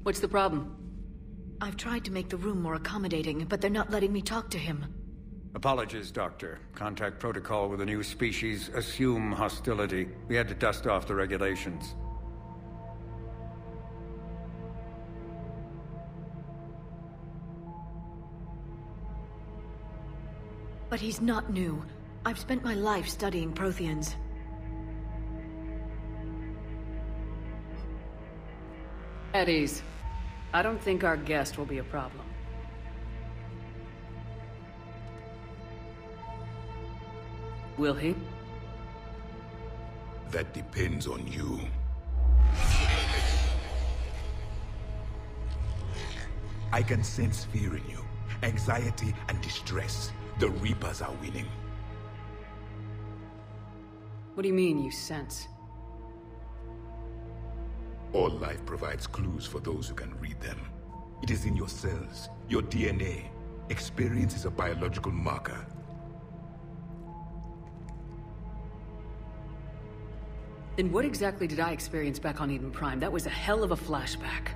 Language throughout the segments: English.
What's the problem? I've tried to make the room more accommodating, but they're not letting me talk to him. Apologies, Doctor. Contact protocol with a new species. Assume hostility. We had to dust off the regulations. But he's not new. I've spent my life studying Protheans. At ease. I don't think our guest will be a problem. Will he? That depends on you. I can sense fear in you, anxiety and distress. The Reapers are winning. What do you mean, you sense? All life provides clues for those who can read them. It is in your cells, your DNA. Experience is a biological marker. Then what exactly did I experience back on Eden Prime? That was a hell of a flashback.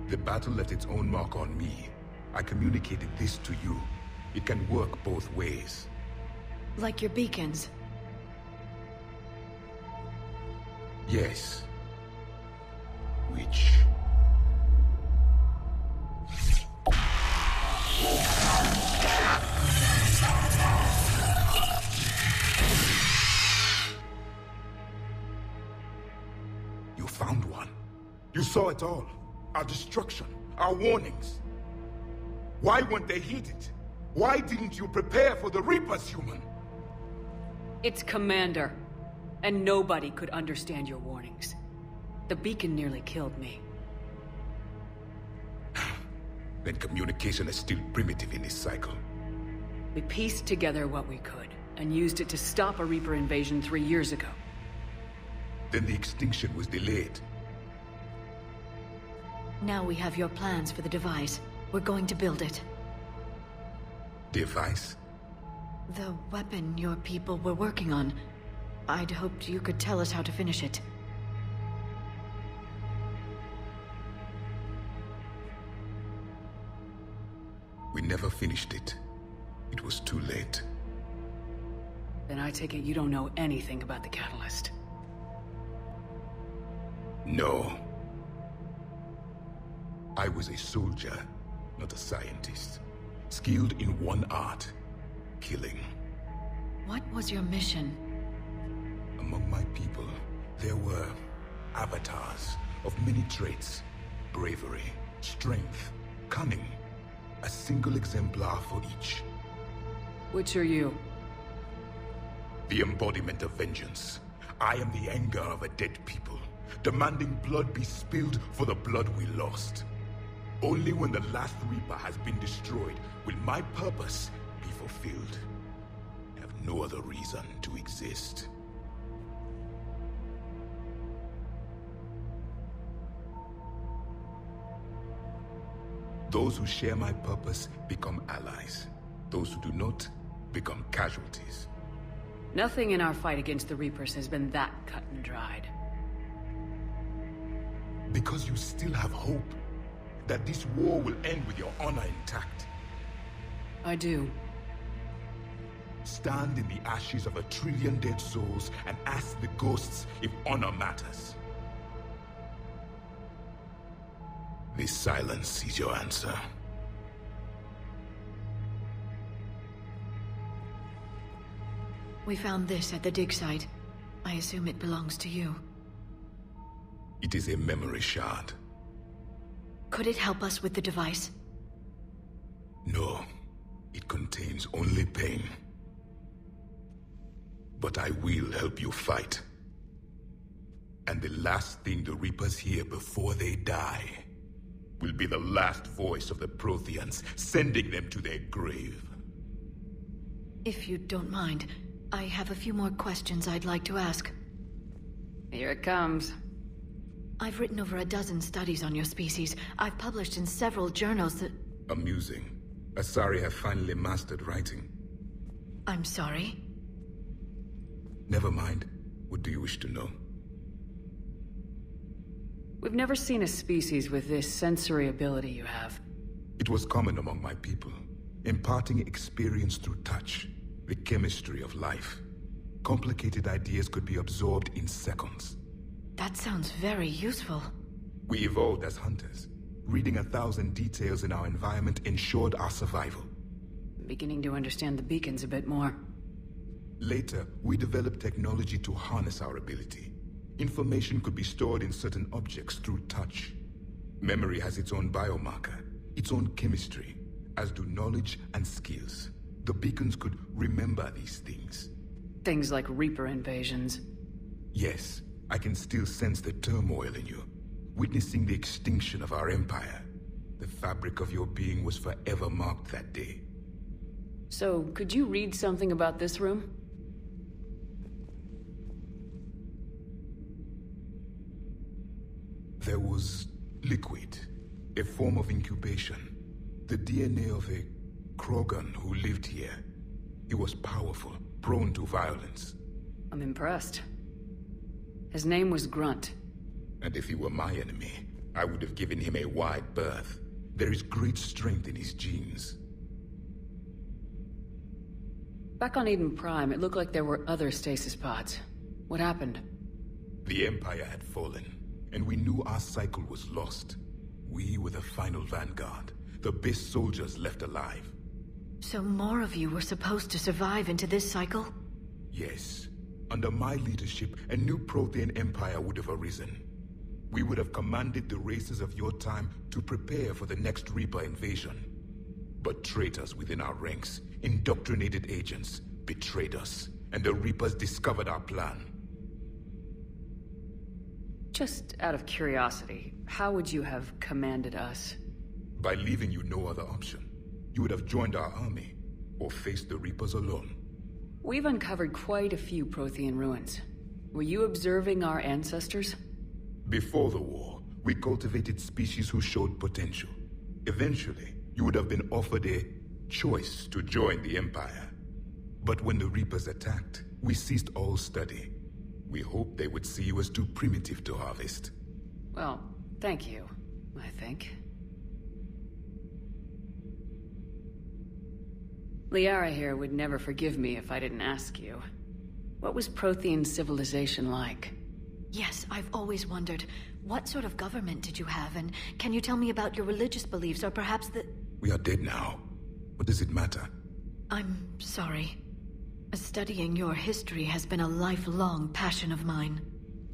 The battle left its own mark on me. I communicated this to you. It can work both ways. Like your beacons. Yes. Which... You found one. You saw it all. Our destruction, our warnings. Why weren't they heeded? Why didn't you prepare for the Reapers, human? It's Commander. And nobody could understand your warnings. The beacon nearly killed me. Then communication is still primitive in this cycle. We pieced together what we could, and used it to stop a Reaper invasion 3 years ago. Then the extinction was delayed. Now we have your plans for the device. We're going to build it. Device? The weapon your people were working on. I'd hoped you could tell us how to finish it. We never finished it. It was too late. Then I take it you don't know anything about the catalyst. No. I was a soldier, not a scientist. Skilled in one art, killing. What was your mission? Among my people, there were avatars of many traits. Bravery, strength, cunning. A single exemplar for each. Which are you? The embodiment of vengeance. I am the anger of a dead people, demanding blood be spilled for the blood we lost. Only when the last Reaper has been destroyed will my purpose be fulfilled. I have no other reason to exist. Those who share my purpose become allies. Those who do not become casualties. Nothing in our fight against the Reapers has been that cut and dried. Because you still have hope that this war will end with your honor intact. I do. Stand in the ashes of 1 trillion dead souls and ask the ghosts if honor matters. This silence is your answer. We found this at the dig site. I assume it belongs to you. It is a memory shard. Could it help us with the device? No, it contains only pain. But I will help you fight. And the last thing the Reapers hear before they die will be the last voice of the Protheans, sending them to their grave. If you don't mind, I have a few more questions I'd like to ask. Here it comes. I've written over a dozen studies on your species. I've published in several journals that... Amusing. Asari have finally mastered writing. I'm sorry? Never mind. What do you wish to know? We've never seen a species with this sensory ability you have. It was common among my people, imparting experience through touch, the chemistry of life. Complicated ideas could be absorbed in seconds. That sounds very useful. We evolved as hunters. Reading 1,000 details in our environment ensured our survival. I'm beginning to understand the beacons a bit more. Later, we developed technology to harness our ability. Information could be stored in certain objects through touch. Memory has its own biomarker, its own chemistry, as do knowledge and skills. The beacons could remember these things. Things like Reaper invasions. Yes, I can still sense the turmoil in you. Witnessing the extinction of our empire. The fabric of your being was forever marked that day. So, could you read something about this room? There was liquid, a form of incubation. The DNA of a Krogan who lived here. He was powerful, prone to violence. I'm impressed. His name was Grunt. And if he were my enemy, I would have given him a wide berth. There is great strength in his genes. Back on Eden Prime, it looked like there were other stasis pods. What happened? The Empire had fallen, and we knew our cycle was lost. We were the final vanguard, the best soldiers left alive. So more of you were supposed to survive into this cycle? Yes. Under my leadership, a new Prothean empire would have arisen. We would have commanded the races of your time to prepare for the next Reaper invasion. But traitors within our ranks, indoctrinated agents, betrayed us, and the Reapers discovered our plan. Just out of curiosity, how would you have commanded us? By leaving you no other option. You would have joined our army, or faced the Reapers alone. We've uncovered quite a few Prothean ruins. Were you observing our ancestors? Before the war, we cultivated species who showed potential. Eventually, you would have been offered a choice to join the Empire. But when the Reapers attacked, we ceased all study. We hoped they would see you as too primitive to harvest. Well, thank you, I think. Liara here would never forgive me if I didn't ask you. What was Prothean civilization like? Yes, I've always wondered, what sort of government did you have, and can you tell me about your religious beliefs, or perhaps the... We are dead now. What does it matter? I'm sorry. Studying your history has been a lifelong passion of mine.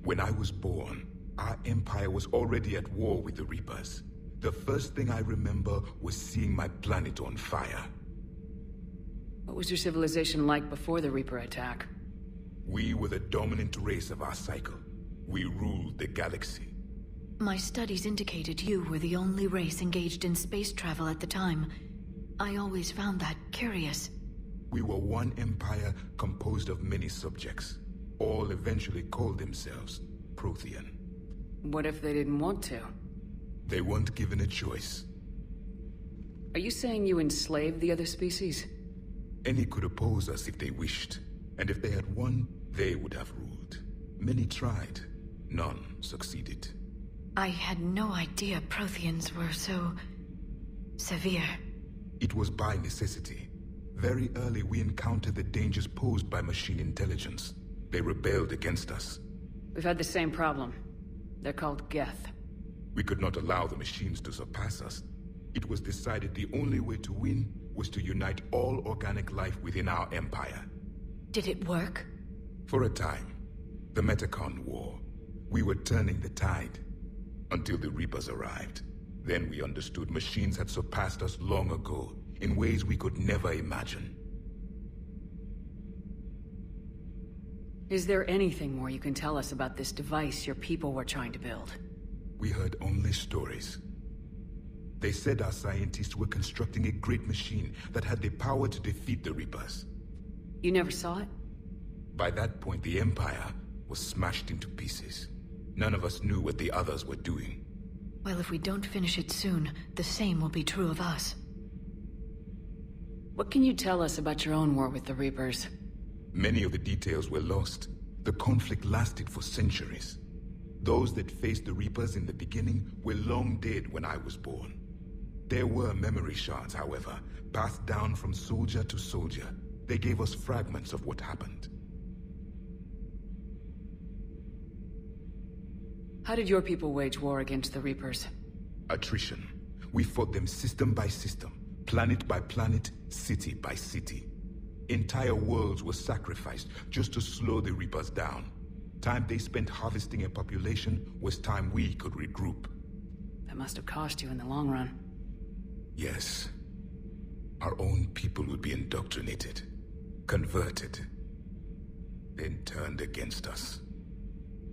When I was born, our empire was already at war with the Reapers. The first thing I remember was seeing my planet on fire. What was your civilization like before the Reaper attack? We were the dominant race of our cycle. We ruled the galaxy. My studies indicated you were the only race engaged in space travel at the time. I always found that curious. We were one empire composed of many subjects. All eventually called themselves Prothean. What if they didn't want to? They weren't given a choice. Are you saying you enslaved the other species? Any could oppose us if they wished. And if they had won, they would have ruled. Many tried. None succeeded. I had no idea Protheans were so... severe. It was by necessity. Very early we encountered the dangers posed by machine intelligence. They rebelled against us. We've had the same problem. They're called Geth. We could not allow the machines to surpass us. It was decided the only way to win was to unite all organic life within our empire. Did it work? For a time. The Metacon War. We were turning the tide. Until the Reapers arrived. Then we understood machines had surpassed us long ago, in ways we could never imagine. Is there anything more you can tell us about this device your people were trying to build? We heard only stories. They said our scientists were constructing a great machine that had the power to defeat the Reapers. You never saw it? By that point, the Empire was smashed into pieces. None of us knew what the others were doing. Well, if we don't finish it soon, the same will be true of us. What can you tell us about your own war with the Reapers? Many of the details were lost. The conflict lasted for centuries. Those that faced the Reapers in the beginning were long dead when I was born. There were memory shards, however, passed down from soldier to soldier. They gave us fragments of what happened. How did your people wage war against the Reapers? Attrition. We fought them system by system, planet by planet, city by city. Entire worlds were sacrificed just to slow the Reapers down. Time they spent harvesting a population was time we could regroup. That must have cost you in the long run. Yes. Our own people would be indoctrinated, converted, then turned against us.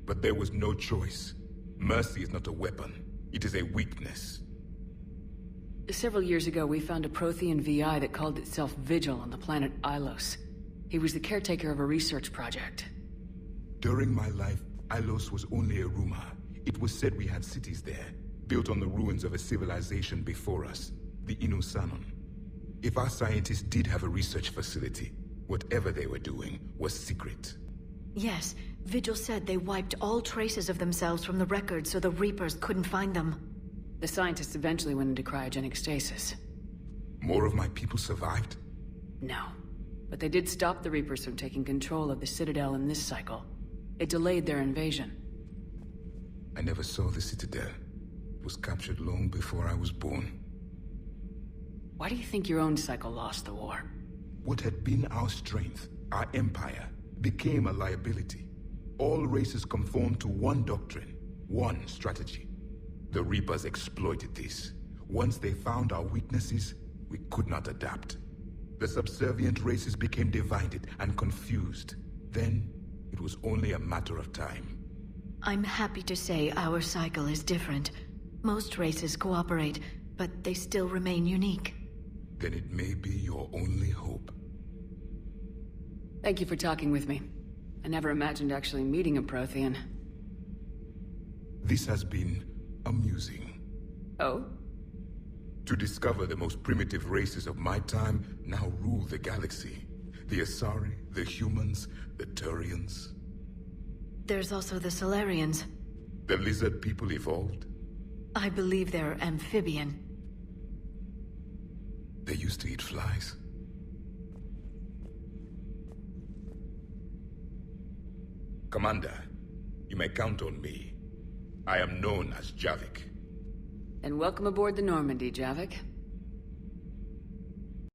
But there was no choice. Mercy is not a weapon. It is a weakness. Several years ago, we found a Prothean VI that called itself Vigil on the planet Ilos. He was the caretaker of a research project. During my life, Ilos was only a rumor. It was said we had cities there, built on the ruins of a civilization before us, the Inusanon. If our scientists did have a research facility, whatever they were doing was secret. Yes, Vigil said they wiped all traces of themselves from the records so the Reapers couldn't find them. The scientists eventually went into cryogenic stasis. More of my people survived? No. But they did stop the Reapers from taking control of the Citadel in this cycle. It delayed their invasion. I never saw the Citadel. It was captured long before I was born. Why do you think your own cycle lost the war? What had been our strength, our empire, became a liability. All races conformed to one doctrine, one strategy. The Reapers exploited this. Once they found our weaknesses, we could not adapt. The subservient races became divided and confused. Then, it was only a matter of time. I'm happy to say our cycle is different. Most races cooperate, but they still remain unique. Then it may be your only hope. Thank you for talking with me. I never imagined actually meeting a Prothean. This has been amusing. Oh? To discover the most primitive races of my time now rule the galaxy. The Asari, the humans, the Turians. There's also the Solarians. The lizard people evolved. I believe they're amphibian. They used to eat flies. Commander, you may count on me. I am known as Javik. And welcome aboard the Normandy, Javik.